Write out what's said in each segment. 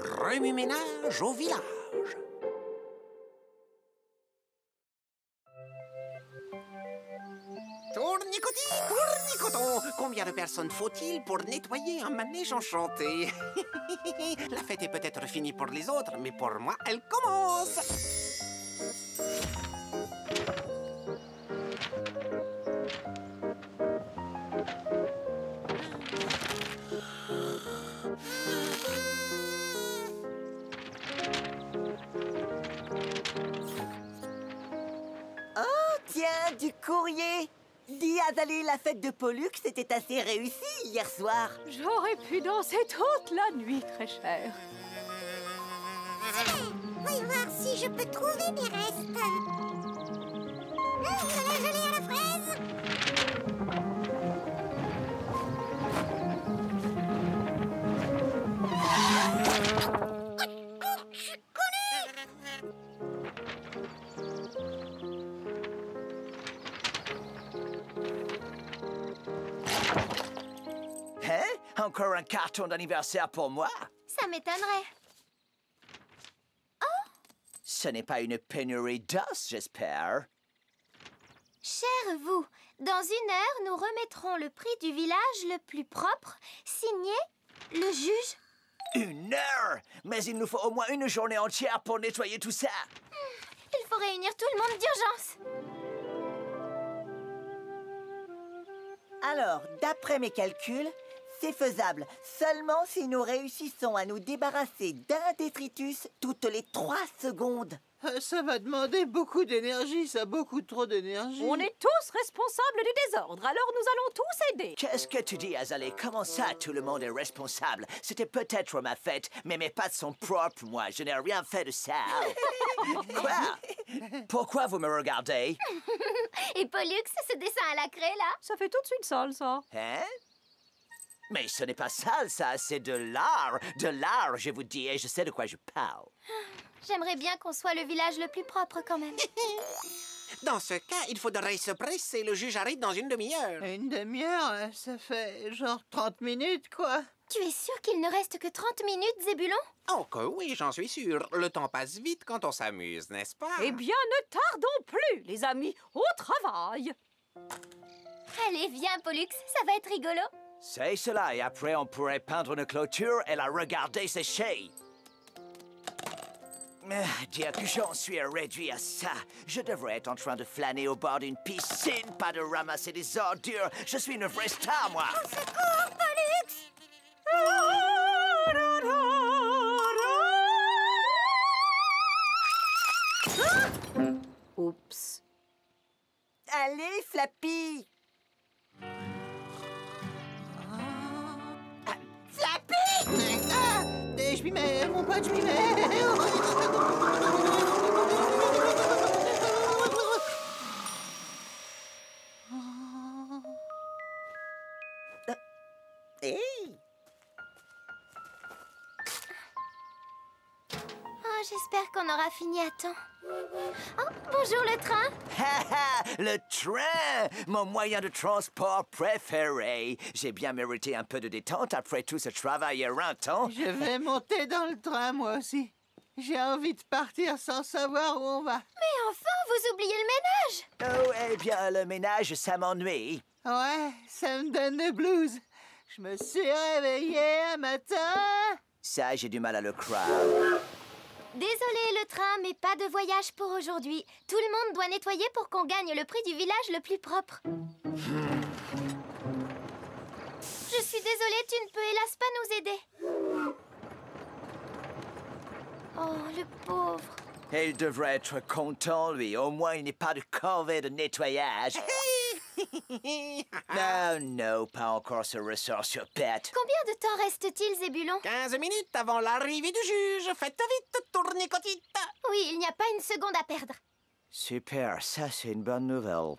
remue-ménage au village. Tournicoti, tournicoton. Combien de personnes faut-il pour nettoyer un manège enchanté? La fête est peut-être finie pour les autres, mais pour moi, elle commence. Oh, tiens, du courrier. Dis Azalée, la fête de Pollux était assez réussie hier soir. J'aurais pu danser toute la nuit, très chère. Voyons voir si je peux trouver mes restes. De la gelée à la fraise. Je connais. Hein? Encore un carton d'anniversaire pour moi? Ça m'étonnerait. Ce n'est pas une pénurie d'os, j'espère. Cher vous, dans 1 heure, nous remettrons le prix du village le plus propre, signé le juge. 1 heure? Mais il nous faut au moins une journée entière pour nettoyer tout ça. Il faut réunir tout le monde d'urgence. Alors, d'après mes calculs, c'est faisable seulement si nous réussissons à nous débarrasser d'un détritus toutes les 3 secondes. Ça va demander beaucoup d'énergie, ça, beaucoup trop d'énergie. On est tous responsables du désordre, alors nous allons tous aider. Qu'est-ce que tu dis, Azalée? Comment ça, tout le monde est responsable? C'était peut-être ma fête, mais mes pattes sont propres, moi. Je n'ai rien fait de sale. Quoi? Pourquoi vous me regardez? Et Pollux, ce dessin à la craie, là? Ça fait tout de suite sale, ça. Hein? Mais ce n'est pas sale, ça, c'est de l'art. De l'art, je vous dis, et je sais de quoi je parle. J'aimerais bien qu'on soit le village le plus propre, quand même. Dans ce cas, il faudrait se presser. Le juge arrive dans 1 demi-heure. 1 demi-heure, ça fait genre 30 minutes, quoi. Tu es sûr qu'il ne reste que 30 minutes, Zébulon? Oh que oui, j'en suis sûr. Le temps passe vite quand on s'amuse, n'est-ce pas? Eh bien, ne tardons plus, les amis, au travail. Allez, viens, Pollux, ça va être rigolo. C'est cela, et après on pourrait peindre une clôture et la regarder sécher. Dire que j'en suis réduit à ça. Je devrais être en train de flâner au bord d'une piscine, pas de ramasser des ordures. Je suis une vraie star, moi. Au secours, Pollux! Oups. Allez, Flappy! Flappy! Ah! Je m'y mets, mon pote, je m'y mets. Hey! Oh, j'espère qu'on aura fini à temps. Oh, bonjour le train. Le train! Mon moyen de transport préféré. J'ai bien mérité un peu de détente après tout ce travail éreintant. Je vais monter dans le train, moi aussi. J'ai envie de partir sans savoir où on va. Mais enfin, vous oubliez le ménage. Oh, eh bien, le ménage, ça m'ennuie. Ouais, ça me donne le blues. Je me suis réveillée un matin. Ça, j'ai du mal à le croire. Désolé le train, mais pas de voyage pour aujourd'hui. Tout le monde doit nettoyer pour qu'on gagne le prix du village le plus propre. Je suis désolée, tu ne peux hélas pas nous aider. Oh, le pauvre. Il devrait être content, lui. Au moins, il n'est pas de corvée de nettoyage. Non, non, pas encore ce ressort sur bête. Combien de temps reste-t-il, Zébulon? 15 minutes avant l'arrivée du juge. Faites vite, tournicotite. Oui, il n'y a pas une seconde à perdre. Super, ça, c'est une bonne nouvelle.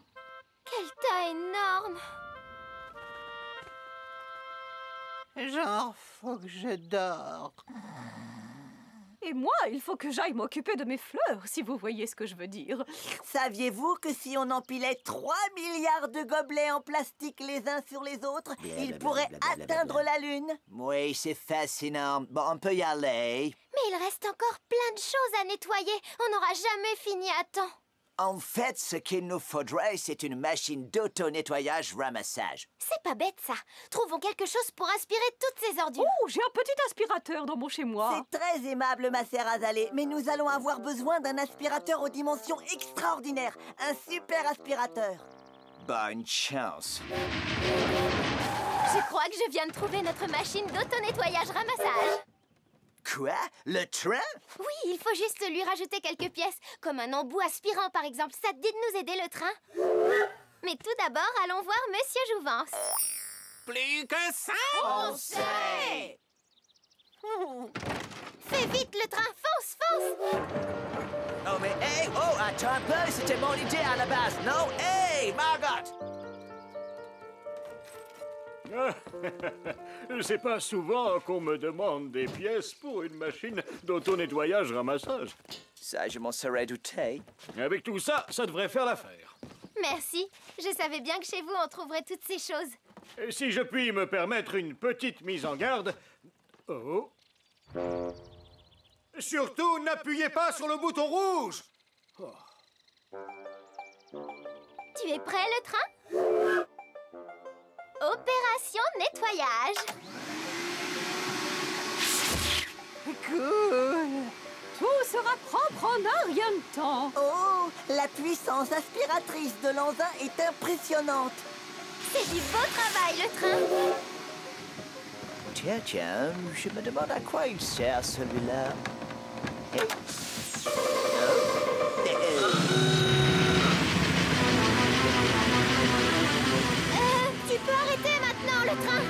Quel tas énorme! Genre, faut que je dors. Et moi, il faut que j'aille m'occuper de mes fleurs, si vous voyez ce que je veux dire. Saviez-vous que si on empilait 3 milliards de gobelets en plastique les uns sur les autres, ils pourraient atteindre la Lune? Oui, c'est fascinant. Bon, on peut y aller. Mais il reste encore plein de choses à nettoyer. On n'aura jamais fini à temps. En fait, ce qu'il nous faudrait, c'est une machine d'auto-nettoyage-ramassage. C'est pas bête, ça. Trouvons quelque chose pour aspirer toutes ces ordures. Oh, j'ai un petit aspirateur dans mon chez-moi. C'est très aimable, ma sœur Azalée, mais nous allons avoir besoin d'un aspirateur aux dimensions extraordinaires. Un super aspirateur. Bonne chance. Je crois que je viens de trouver notre machine d'auto-nettoyage-ramassage. Quoi? Le train? Oui, il faut juste lui rajouter quelques pièces, comme un embout aspirant par exemple. Ça te dit de nous aider, le train? Mais tout d'abord, allons voir Monsieur Jouvence. Plus que ça! On sait! Fais vite, le train! Fonce, fonce! Oh, mais hey! Oh, attends un peu! C'était mon idée à la base, non? Hey, Margot! C'est pas souvent qu'on me demande des pièces pour une machine d'auto-nettoyage-ramassage. Ça, je m'en serais douté. Avec tout ça, ça devrait faire l'affaire. Merci. Je savais bien que chez vous, on trouverait toutes ces choses. Et si je puis me permettre une petite mise en garde... Oh. Surtout, n'appuyez pas sur le bouton rouge! Oh. Tu es prêt, le train? Opération nettoyage. Cool. Tout sera propre en un rien de temps. Oh, la puissance aspiratrice de l'engin est impressionnante. C'est du beau travail, le train. Tiens, je me demande à quoi il sert, celui-là. Hey. Tu peux arrêter maintenant, le train.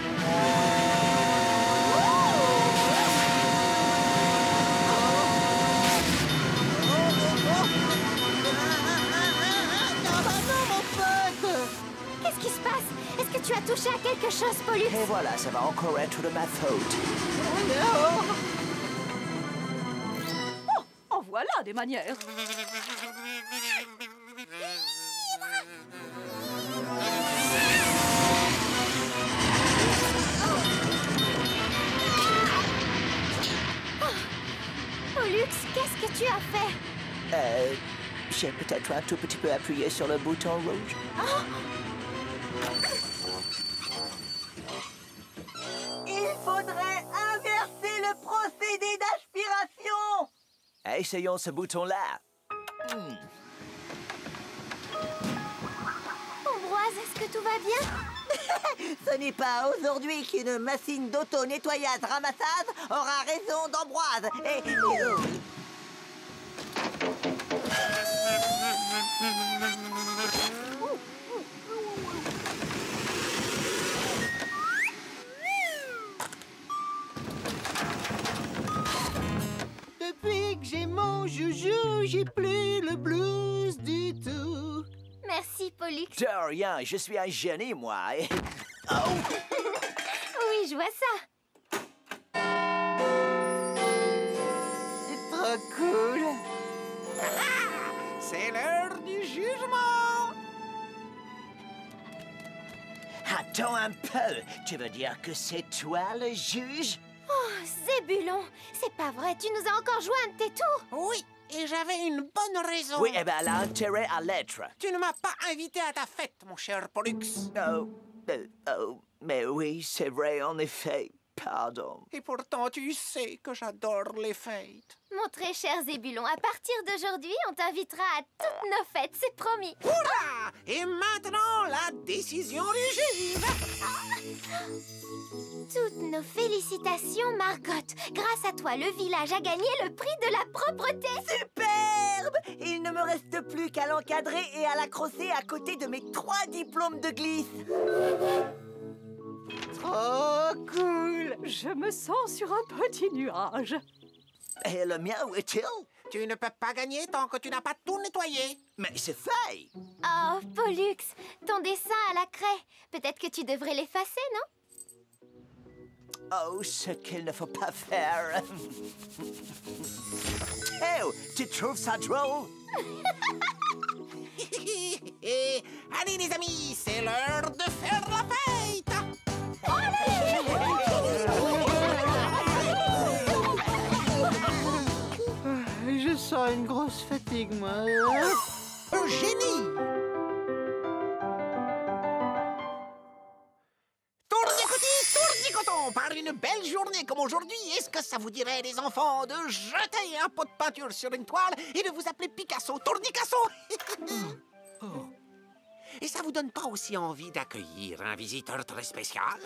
Qu'est-ce qui se passe? Est-ce que tu as touché à quelque chose, Pollux? Et voilà, ça va encore être de ma faute. Oh, en voilà des manières. Pollux, qu'est-ce que tu as fait? J'ai peut-être un tout petit peu appuyé sur le bouton rouge. Il faudrait inverser le procédé d'aspiration. Essayons ce bouton-là. Ambroise, est-ce que tout va bien? Ce n'est pas aujourd'hui qu'une machine d'auto-nettoyage-ramassage aura raison d'Ambroise. Depuis que j'ai mon joujou, j'ai plus le blues du tout. Merci, Pollux. De rien, je suis un génie, moi. Oh! Oui, je vois ça. C'est trop cool. C'est l'heure du jugement! Attends un peu. Tu veux dire que c'est toi le juge? Oh, Zébulon, c'est pas vrai, tu nous as encore joué un de tes tours. Oui, et j'avais une bonne raison. Oui, eh ben, elle a intérêt à l'être. Tu ne m'as pas invité à ta fête, mon cher Pollux. Oh, mais oui, c'est vrai, en effet. Pardon. Et pourtant, tu sais que j'adore les fêtes. Mon très cher Zébulon, à partir d'aujourd'hui, on t'invitera à toutes nos fêtes, c'est promis. Hurrah! Et maintenant, la décision du juge. Toutes nos félicitations, Margot. Grâce à toi, le village a gagné le prix de la propreté. Superbe! Il ne me reste plus qu'à l'encadrer et à l'accrocher à côté de mes 3 diplômes de glisse. Trop cool. Je me sens sur un petit nuage. Et le mien, où est-il? Tu ne peux pas gagner tant que tu n'as pas tout nettoyé. Mais c'est fait! Oh, Pollux, ton dessin à la craie. Peut-être que tu devrais l'effacer, non? Oh, ce qu'il ne faut pas faire. Oh, tu trouves ça drôle? Allez, les amis, c'est l'heure de faire la fête! Je sens une grosse fatigue, moi. Eugénie! Tournicoton, par une belle journée comme aujourd'hui, est-ce que ça vous dirait, les enfants, de jeter un pot de peinture sur une toile et de vous appeler Picasso, Tournicasso? Et ça vous donne pas aussi envie d'accueillir un visiteur très spécial?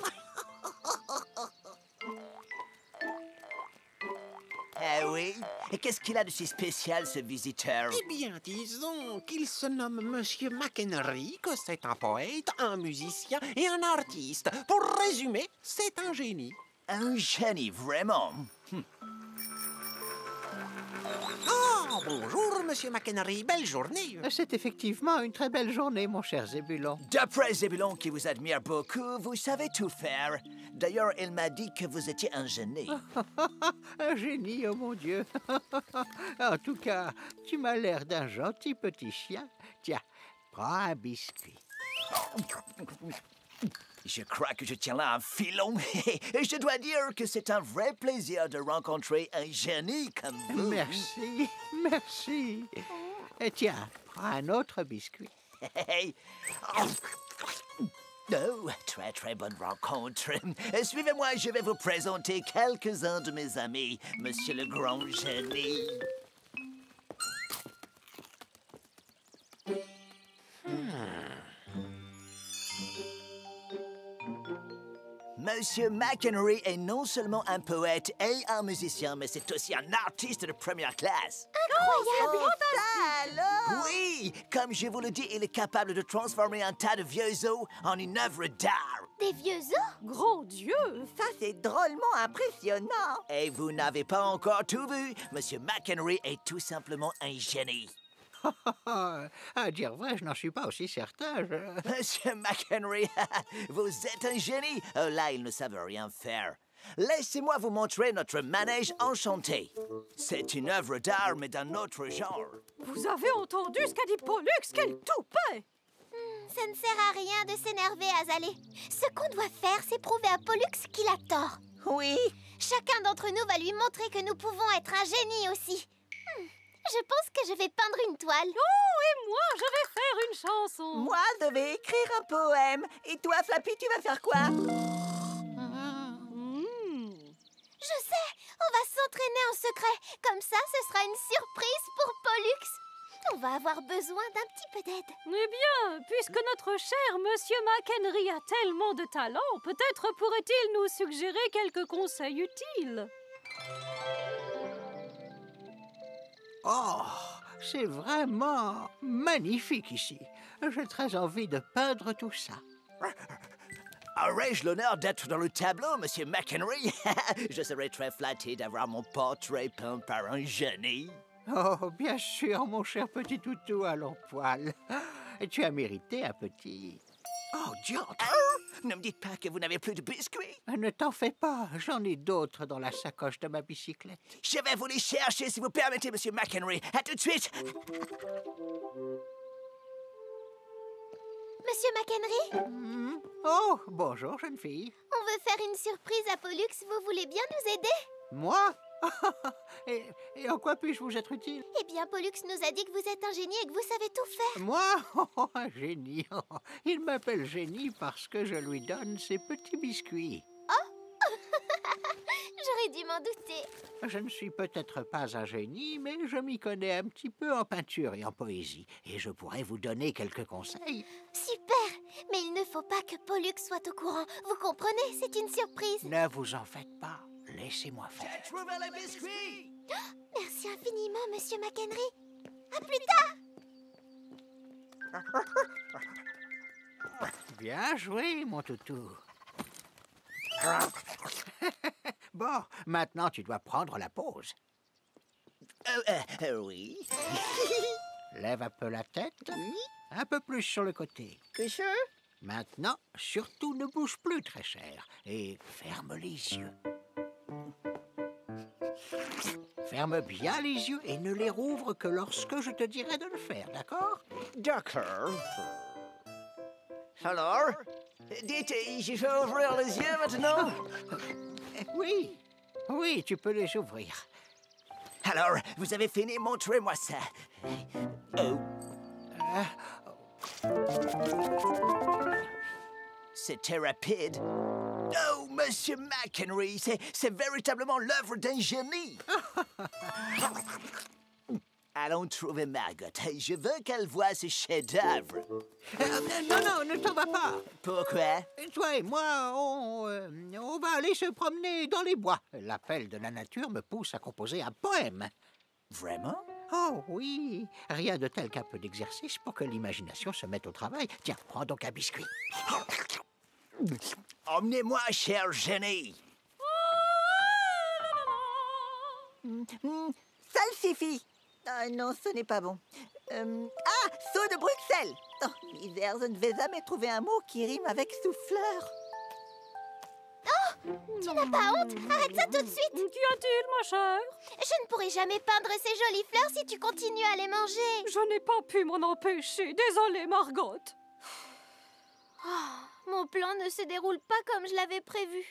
Ah oui? Et qu'est-ce qu'il a de si spécial, ce visiteur? Eh bien, disons qu'il se nomme Monsieur McHenry, que c'est un poète, un musicien et un artiste. Pour résumer, c'est un génie. Un génie, vraiment? Oh, bonjour, Monsieur McHenry, belle journée. C'est effectivement une très belle journée, mon cher Zébulon. D'après Zébulon, qui vous admire beaucoup, vous savez tout faire. D'ailleurs, il m'a dit que vous étiez un génie. Un génie, oh mon Dieu. En tout cas, tu m'as l'air d'un gentil petit chien. Tiens, prends un biscuit. Je crois que je tiens là un filon. Et je dois dire que c'est un vrai plaisir de rencontrer un génie comme vous. Merci, merci. Et tiens, prends un autre biscuit. Oh, très très bonne rencontre. Suivez-moi, je vais vous présenter quelques-uns de mes amis, Monsieur le Grand Génie. Monsieur McHenry est non seulement un poète et un musicien, mais c'est aussi un artiste de première classe. Incroyable! Alors? Oui, comme je vous le dis, il est capable de transformer un tas de vieux os en une œuvre d'art. Des vieux os? Grand Dieu! Ça, c'est drôlement impressionnant. Et vous n'avez pas encore tout vu. Monsieur McHenry est tout simplement un génie. À dire vrai, je n'en suis pas aussi certain. Monsieur McHenry, vous êtes un génie. Oh, là, ils ne savent rien faire. Laissez-moi vous montrer notre manège enchanté. C'est une œuvre d'art, mais d'un autre genre. Vous avez entendu ce qu'a dit Pollux? Quel toupet! Ça ne sert à rien de s'énerver, Azalée. Ce qu'on doit faire, c'est prouver à Pollux qu'il a tort. Oui. Chacun d'entre nous va lui montrer que nous pouvons être un génie aussi. Je pense que je vais peindre une toile. Oh, et moi, je vais faire une chanson! Moi, je vais écrire un poème. Et toi, Flappy, tu vas faire quoi? Je sais, on va s'entraîner en secret. Comme ça, ce sera une surprise pour Pollux. On va avoir besoin d'un petit peu d'aide. Eh bien, puisque notre cher Monsieur McHenry a tellement de talent, peut-être pourrait-il nous suggérer quelques conseils utiles. Oh, c'est vraiment magnifique ici. J'ai très envie de peindre tout ça. Aurais-je l'honneur d'être dans le tableau, Monsieur McHenry? Je serais très flatté d'avoir mon portrait peint par un génie. Oh, bien sûr, mon cher petit toutou à long poil. Tu as mérité un petit... Oh, diantre! Ne me dites pas que vous n'avez plus de biscuits. Ne t'en fais pas, j'en ai d'autres dans la sacoche de ma bicyclette. Je vais vous les chercher si vous permettez, Monsieur McHenry. À tout de suite. Monsieur McHenry, Oh, bonjour, jeune fille. on veut faire une surprise à Pollux. Vous voulez bien nous aider? Moi? Et en quoi puis-je vous être utile? Eh bien, Pollux nous a dit que vous êtes un génie et que vous savez tout faire. Moi? Oh, un génie. Il m'appelle génie parce que je lui donne ses petits biscuits. J'aurais dû m'en douter. Je ne suis peut-être pas un génie, mais je m'y connais un petit peu en peinture et en poésie. Et je pourrais vous donner quelques conseils. Super! Mais il ne faut pas que Pollux soit au courant. Vous comprenez? C'est une surprise. Ne vous en faites pas. Laissez-moi faire. Trouvez les biscuits. Merci infiniment, Monsieur McHenry. À plus tard! Bien joué, mon toutou. Bon, maintenant tu dois prendre la pause. Oui. Lève un peu la tête. Un peu plus sur le côté. Que je? Maintenant, surtout ne bouge plus, très cher. Et ferme les yeux. Ferme bien les yeux et ne les rouvre que lorsque je te dirai de le faire, d'accord? D'accord. Alors, dites, je vais ouvrir les yeux maintenant? Oui, oui, tu peux les ouvrir. Alors, vous avez fini, montrez-moi ça. Oh. C'était rapide. Oh, Monsieur McHenry, c'est véritablement l'œuvre d'un génie. Allons trouver Margot. Je veux qu'elle voie ce chef-d'œuvre. Non, ne t'en va pas. Pourquoi? Toi et moi, on va aller se promener dans les bois. L'appel de la nature me pousse à composer un poème. Vraiment? Oh oui, rien de tel qu'un peu d'exercice pour que l'imagination se mette au travail. Tiens, prends donc un biscuit. Emmenez-moi, cher génie. Ça le suffit. Ah non, ce n'est pas bon. Saut de Bruxelles. Oh, misère, je ne vais jamais trouver un mot qui rime avec souffleur. Tu n'as pas honte? Arrête ça tout de suite! Qu'y a-t-il, ma chère? Je ne pourrai jamais peindre ces jolies fleurs si tu continues à les manger. Je n'ai pas pu m'en empêcher. Désolée, Margot. Mon plan ne se déroule pas comme je l'avais prévu.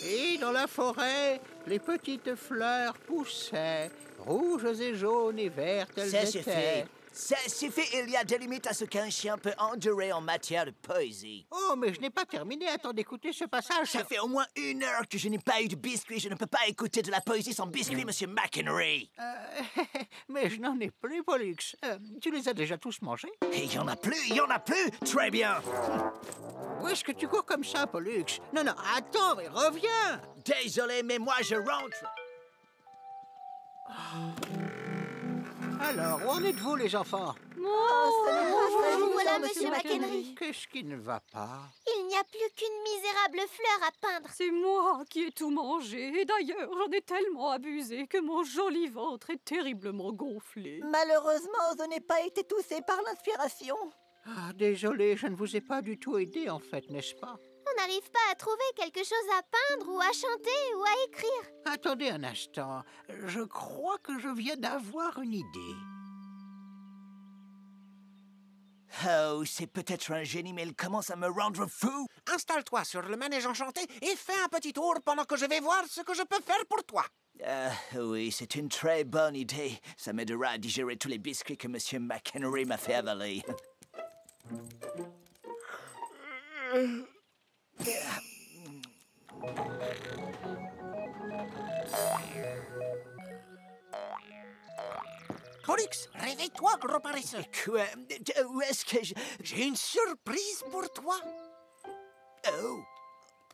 Et dans la forêt, les petites fleurs poussaient, rouges et jaunes et vertes elles Ça étaient. suffit. Ça suffit, il y a des limites à ce qu'un chien peut endurer en matière de poésie. Oh, mais je n'ai pas terminé. Attends d'écouter ce passage. Ça fait au moins 1 heure que je n'ai pas eu de biscuit. Je ne peux pas écouter de la poésie sans biscuit, Monsieur McHenry. Mais je n'en ai plus, Pollux. Tu les as déjà tous mangés? Et il y en a plus. Très bien. Où est-ce que tu cours comme ça, Pollux? Non, attends, mais reviens. Désolé, mais moi je rentre. Alors, où en êtes-vous, les enfants? Voilà, Monsieur McHenry. Qu'est-ce qui ne va pas? Il n'y a plus qu'une misérable fleur à peindre. C'est moi qui ai tout mangé. Et d'ailleurs, j'en ai tellement abusé que mon joli ventre est terriblement gonflé. Malheureusement, je n'ai pas été touchée par l'inspiration. Ah, désolé, je ne vous ai pas du tout aidé, en fait, n'est-ce pas? On n'arrive pas à trouver quelque chose à peindre ou à chanter ou à écrire. Attendez un instant. Je crois que je viens d'avoir une idée. Oh, c'est peut-être un génie, mais il commence à me rendre fou. Installe-toi sur le manège enchanté et fais un petit tour pendant que je vais voir ce que je peux faire pour toi. Oui, c'est une très bonne idée. Ça m'aidera à digérer tous les biscuits que Monsieur McHenry m'a fait avaler. Pollux, réveille-toi, gros paresseux. Quoi? Où est-ce que je... J'ai une surprise pour toi. Oh!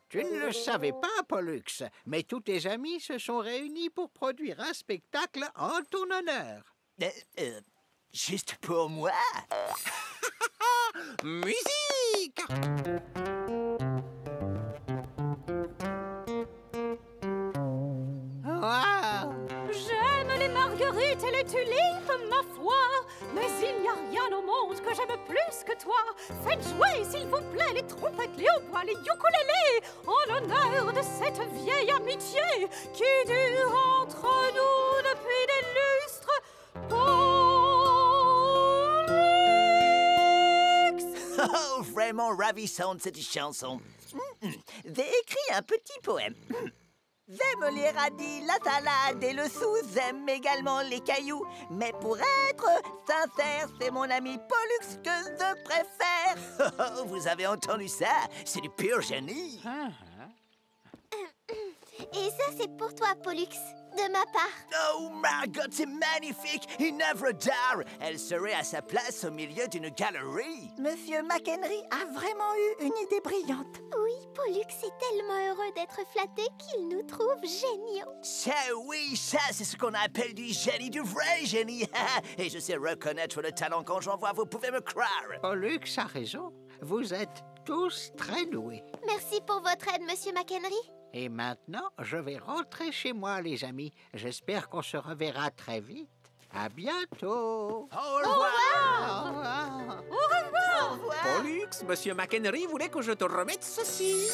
Tu ne le savais pas, Pollux, mais tous tes amis se sont réunis pour produire un spectacle en ton honneur. Juste pour moi? Musique! Wow! J'aime les marguerites et les tulipes, ma foi. Mais il n'y a rien au monde que j'aime plus que toi. Faites jouer, s'il vous plaît, les trompettes, les hautbois, les ukulélés, en l'honneur de cette vieille amitié qui dure entre nous depuis des lustres. Pollux! Oh, vraiment ravissante cette chanson. J'ai écrit un petit poème. J'aime les radis, la salade et le sou. J'aime également les cailloux. Mais pour être sincère, c'est mon ami Pollux que je préfère. Oh, vous avez entendu ça? C'est du pur génie. Et ça, c'est pour toi, Pollux, de ma part. Oh, Margot, c'est magnifique! Une œuvre d'art! Elle serait à sa place au milieu d'une galerie. Monsieur McHenry a vraiment eu une idée brillante. Oui, Pollux est tellement heureux d'être flatté qu'il nous trouve géniaux. Ça, oui, ça, c'est ce qu'on appelle du génie, du vrai génie. Et je sais reconnaître le talent quand j'en vois, vous pouvez me croire. Pollux a raison. Vous êtes tous très doués. Merci pour votre aide, Monsieur McHenry. Et maintenant, je vais rentrer chez moi, les amis. J'espère qu'on se reverra très vite. À bientôt. Au revoir! Au revoir. Au revoir! revoir. Pollux, Monsieur McHenry voulait que je te remette ceci.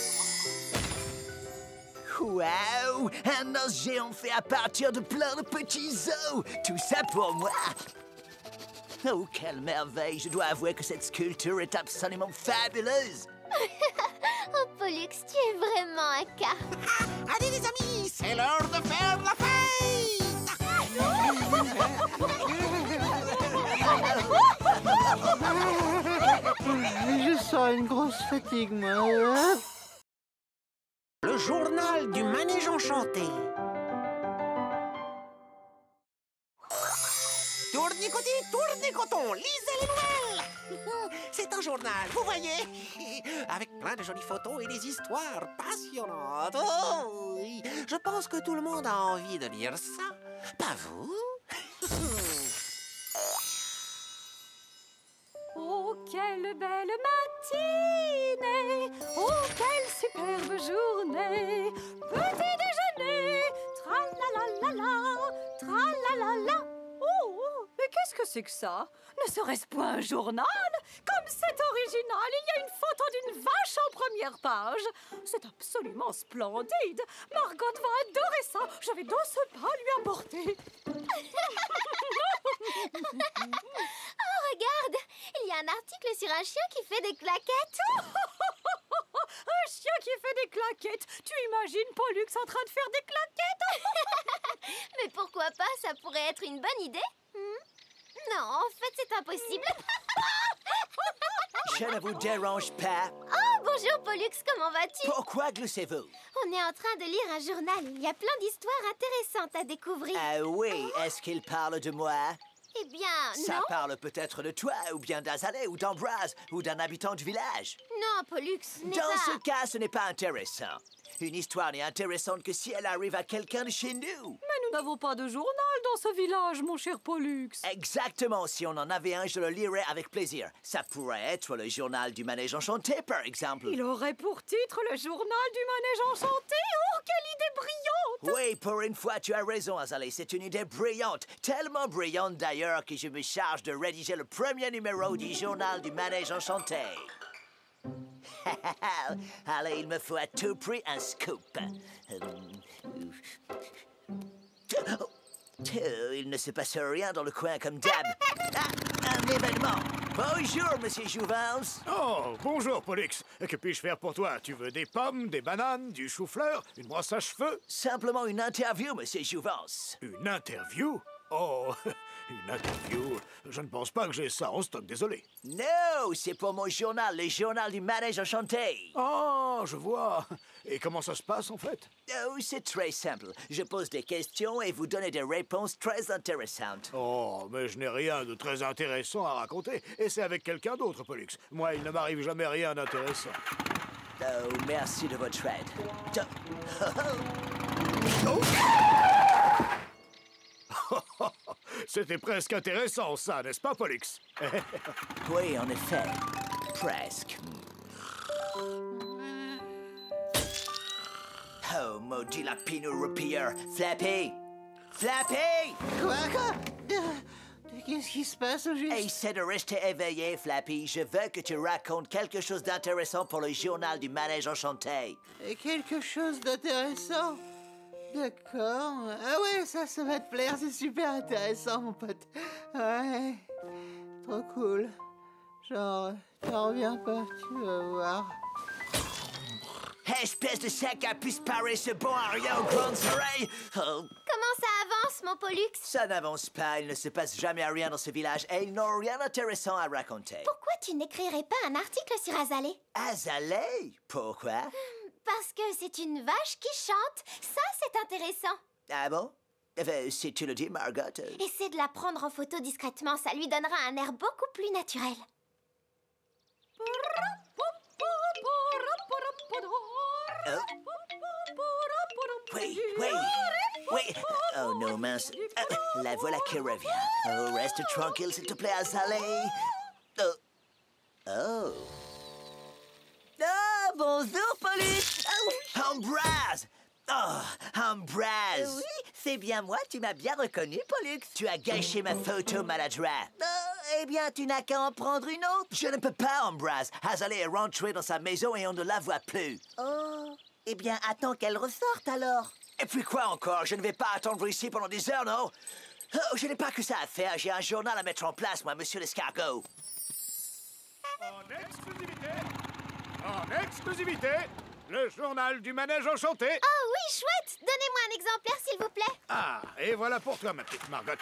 Waouh! Un os géant fait à partir de plein de petits os! Tout ça pour moi! Oh, quelle merveille! Je dois avouer que cette sculpture est absolument fabuleuse! Oh, Pollux, tu es vraiment un cas. Allez les amis, c'est l'heure de faire la fête. Je sens une grosse fatigue, moi. Le journal du manège enchanté. Tournicotis, tournicoton, lisez les nouvelles. C'est un journal, vous voyez, avec plein de jolies photos et des histoires passionnantes. Oh, oui. Je pense que tout le monde a envie de lire ça. Pas vous? Oh, quelle belle matinée! Oh, quelle superbe journée! Petit déjeuner! Tra-la-la-la-la! Tra-la-la-la! Oh, mais qu'est-ce que c'est que ça? Ne serait-ce point un journal? Comme c'est original, il y a une photo d'une vache en première page. C'est absolument splendide. Margot va adorer ça. Je vais dans ce pas lui apporter. Oh, regarde, il y a un article sur un chien qui fait des claquettes. Un chien qui fait des claquettes. Tu imagines Pollux en train de faire des claquettes? Mais pourquoi pas, ça pourrait être une bonne idée. Non, en fait, c'est impossible. Je ne vous dérange pas. Oh, bonjour Pollux, comment vas-tu? Pourquoi gloussez-vous? On est en train de lire un journal. Il y a plein d'histoires intéressantes à découvrir. Ah oui, est-ce qu'il parle de moi? Eh bien, Ça non. parle peut-être de toi, ou bien d'Azalée, ou d'Ambroise, ou d'un habitant du village. Non, Pollux, n'est Dans pas... ce cas, ce n'est pas intéressant. Une histoire n'est intéressante que si elle arrive à quelqu'un de chez nous. Mais nous n'avons pas de journal dans ce village, mon cher Pollux. Exactement, si on en avait un, je le lirais avec plaisir. Ça pourrait être le journal du manège enchanté, par exemple. Il aurait pour titre le journal du manège enchanté. Oh, quelle idée brillante! Oui, pour une fois, tu as raison, Azalée. C'est une idée brillante. Tellement brillante, d'ailleurs, que je me charge de rédiger le premier numéro du journal du manège enchanté. Allez, il me faut à tout prix un scoop. Il ne se passe rien dans le coin comme d'hab. Ah, un événement. Bonjour, monsieur Jouvence. Oh, bonjour, Pollux. Que puis-je faire pour toi? Tu veux des pommes, des bananes, du chou-fleur, une brosse à cheveux? Simplement une interview, monsieur Jouvence. Une interview? Oh, une interview? Je ne pense pas que j'ai ça en stock, désolé. Non, c'est pour mon journal, le journal du manège enchanté. Oh, je vois. Et comment ça se passe, en fait? Oh, c'est très simple. Je pose des questions et vous donnez des réponses très intéressantes. Oh, mais je n'ai rien de très intéressant à raconter. Et c'est avec quelqu'un d'autre, Pollux. Moi, il ne m'arrive jamais rien d'intéressant. Oh, merci de votre aide. C'était presque intéressant, ça, n'est-ce pas, Pollux? Oui, en effet. Presque. Oh, maudit lapinou roupilleur. Flappy! Flappy! Quoi? Qu'est-ce qui se passe au juste? Essaie de rester éveillé, Flappy. Je veux que tu racontes quelque chose d'intéressant pour le journal du manège enchanté. Quelque chose d'intéressant? D'accord. Ah ouais, ça va te plaire, c'est super intéressant, mon pote. Ouais, trop cool. Genre, t'en reviens pas, tu vas voir. Espèce de sac à puce pareil, ce bon à rien aux grandes oreilles. Oh, Comment ça avance, mon Pollux? ça n'avance pas, il ne se passe jamais rien dans ce village et ils n'ont rien d'intéressant à raconter. Pourquoi tu n'écrirais pas un article sur Azalée? Azalée? Pourquoi? Parce que c'est une vache qui chante. Ça, c'est intéressant. Ah bon? Si tu le dis, Margot. Essaie de la prendre en photo discrètement. Ça lui donnera un air beaucoup plus naturel. Oh. Oui, oui, oui. Oh non, mince. La voilà qui revient. Oh, reste tranquille, s'il te plaît, Azalée. Oh. Oh. Ah, bonjour, Pollux. Ambroise! Oh, Ambroise! Oui, C'est bien moi, tu m'as bien reconnu, Pollux. Tu as gâché ma photo, maladroit. Eh bien, tu n'as qu'à en prendre une autre. Je ne peux pas, Ambroise. Azalée est rentrée dans sa maison et on ne la voit plus. Oh, eh bien, attends qu'elle ressorte alors. Et puis quoi encore? Je ne vais pas attendre ici pendant des heures, non? Oh, je n'ai pas que ça à faire. J'ai un journal à mettre en place, moi, monsieur l'escargot. En exclusivité, le journal du manège enchanté. Oh oui, chouette! Donnez-moi un exemplaire, s'il vous plaît. Ah, et voilà pour toi, ma petite Margot.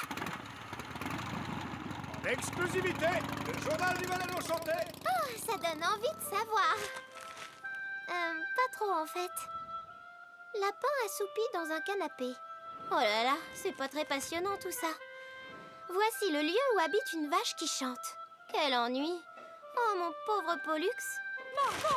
En exclusivité, le journal du manège enchanté. Oh, ça donne envie de savoir. Pas trop, en fait. Lapin assoupi dans un canapé. Oh là là, c'est pas très passionnant, tout ça. Voici le lieu où habite une vache qui chante. Quel ennui. Oh, mon pauvre Pollux. Margot,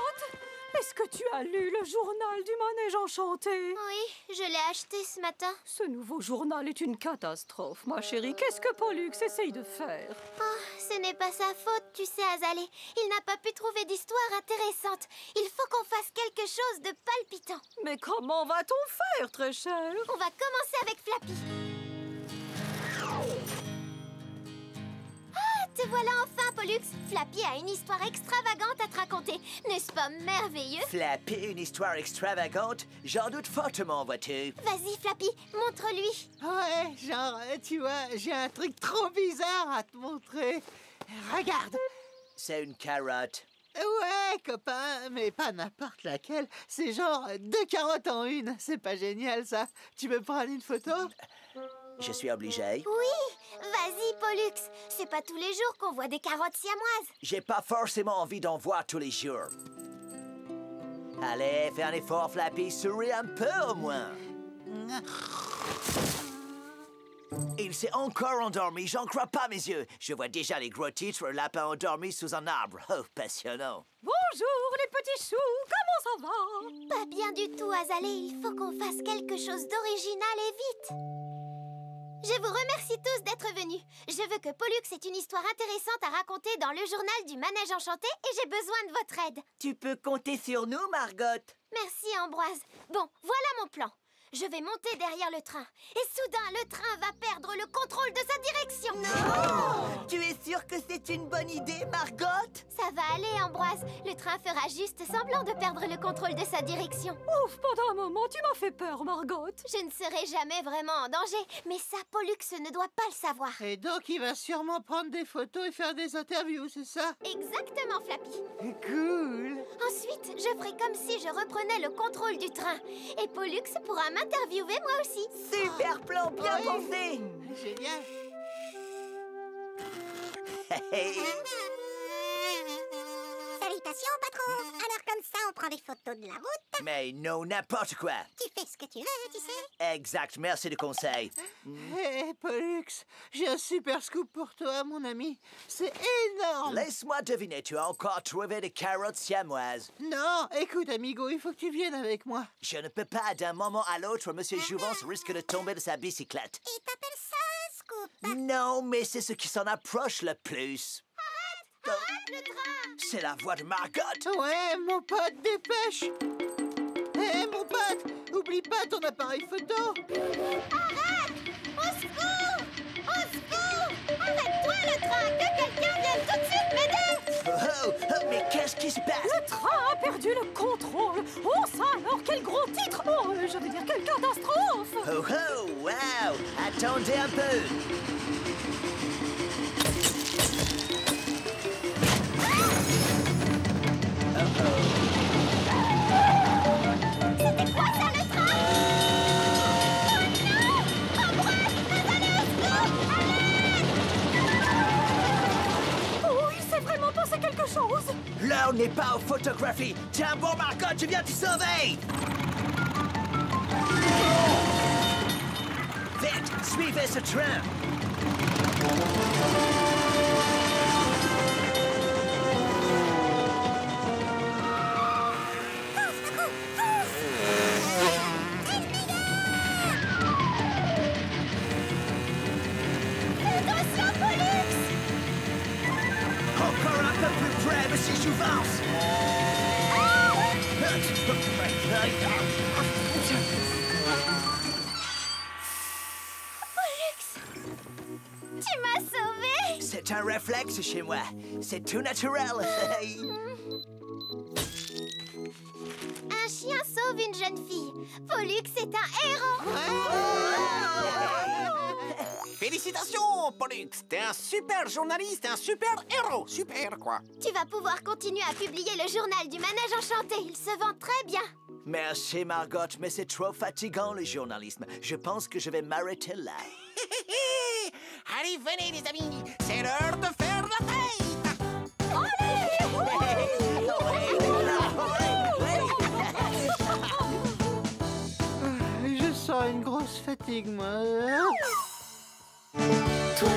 est-ce que tu as lu le journal du manège enchanté? Oui, je l'ai acheté ce matin. Ce nouveau journal est une catastrophe, ma chérie. Qu'est-ce que Pollux essaye de faire? Oh, ce n'est pas sa faute, tu sais, Azalée. Il n'a pas pu trouver d'histoire intéressante. Il faut qu'on fasse quelque chose de palpitant. Mais comment va-t-on faire, très cher? On va commencer avec Flappy. Ah, te voilà enfin, Pollux. Flappy a une histoire extravagante à te raconter. N'est-ce pas merveilleux? Flappy, une histoire extravagante? J'en doute fortement, vois-tu. Vas-y, Flappy, montre-lui. Ouais, genre, tu vois, j'ai un truc trop bizarre à te montrer. Regarde. C'est une carotte. Ouais, copain, mais pas n'importe laquelle. C'est genre 2 carottes en une. C'est pas génial, ça. Tu veux prendre une photo? Je suis obligé. Oui, vas-y, Pollux. C'est pas tous les jours qu'on voit des carottes siamoises. J'ai pas forcément envie d'en voir tous les jours. Allez, fais un effort, Flappy. Souris un peu, au moins. Il s'est encore endormi. J'en crois pas mes yeux. Je vois déjà les gros titres « Lapin endormi sous un arbre ». Oh, passionnant. Bonjour, les petits choux. Comment ça va? Pas bien du tout, Azalée. Il faut qu'on fasse quelque chose d'original et vite. Je vous remercie tous d'être venus. Je veux que Pollux ait une histoire intéressante à raconter dans le journal du manège enchanté et j'ai besoin de votre aide. Tu peux compter sur nous, Margot. Merci, Ambroise. Bon, voilà mon plan. Je vais monter derrière le train. Et soudain, le train va perdre le contrôle de sa direction. Non! Tu es sûre que c'est une bonne idée, Margot? Ça va aller, Ambroise. Le train fera juste semblant de perdre le contrôle de sa direction. Ouf, pendant un moment, tu m'as fait peur, Margot. Je ne serai jamais vraiment en danger, mais ça, Pollux ne doit pas le savoir. Et donc, il va sûrement prendre des photos et faire des interviews, c'est ça? Exactement, Flappy. Cool. Ensuite, je ferai comme si je reprenais le contrôle du train. Et Pollux pourra m'interviewer moi aussi. Super plan, bien Oui. pensé. Génial. Salutations, patron. Alors comme ça, on prend des photos de la route. Mais non, n'importe quoi. Tu fais ce que tu veux, tu sais. Exact, merci du conseil. Hé, Pollux, j'ai un super scoop pour toi, mon ami. C'est énorme. Laisse-moi deviner, tu as encore trouvé des carottes siamoises. Non, écoute, amigo, il faut que tu viennes avec moi. Je ne peux pas, d'un moment à l'autre, Monsieur Jouvence risque de tomber de sa bicyclette. Et t'appelles ça un scoop? Non, mais c'est ce qui s'en approche le plus. Arrête le train! C'est la voix de Margot. Ouais, mon pote, dépêche. Hé, mon pote, oublie pas ton appareil photo. Arrête! Au secours! Au secours! Arrête-toi le train! Que quelqu'un vienne tout de suite m'aider! Oh, mais qu'est-ce qui se passe? Le train a perdu le contrôle. Oh, ça alors, quel gros titre! Oh, je veux dire, quelle catastrophe! Oh, oh, wow! Attendez un peu. C'était quoi ça, le train? Oh non! Ambroise! Azalée, au secours! Oh, il s'est vraiment passé quelque chose! L'heure n'est pas aux photographies. Tiens bon, Margot, tu viens te sauver. Vite, suivez ce train. Attention, Pollux! Encore un peu plus près, Monsieur Jouvence. Tu m'as sauvée. C'est un réflexe chez moi. C'est tout naturel. Un chien sauve une jeune fille. Pollux est un héros. Félicitations, Pollux. T'es un super journaliste, un super héros. Super, quoi. Tu vas pouvoir continuer à publier le journal du Manège Enchanté. Il se vend très bien. Merci, Margot, mais c'est trop fatigant, le journalisme. Je pense que je vais m'arrêter là. Allez, venez, les amis. C'est l'heure de faire la fête. Je sens une grosse fatigue, moi. Toi,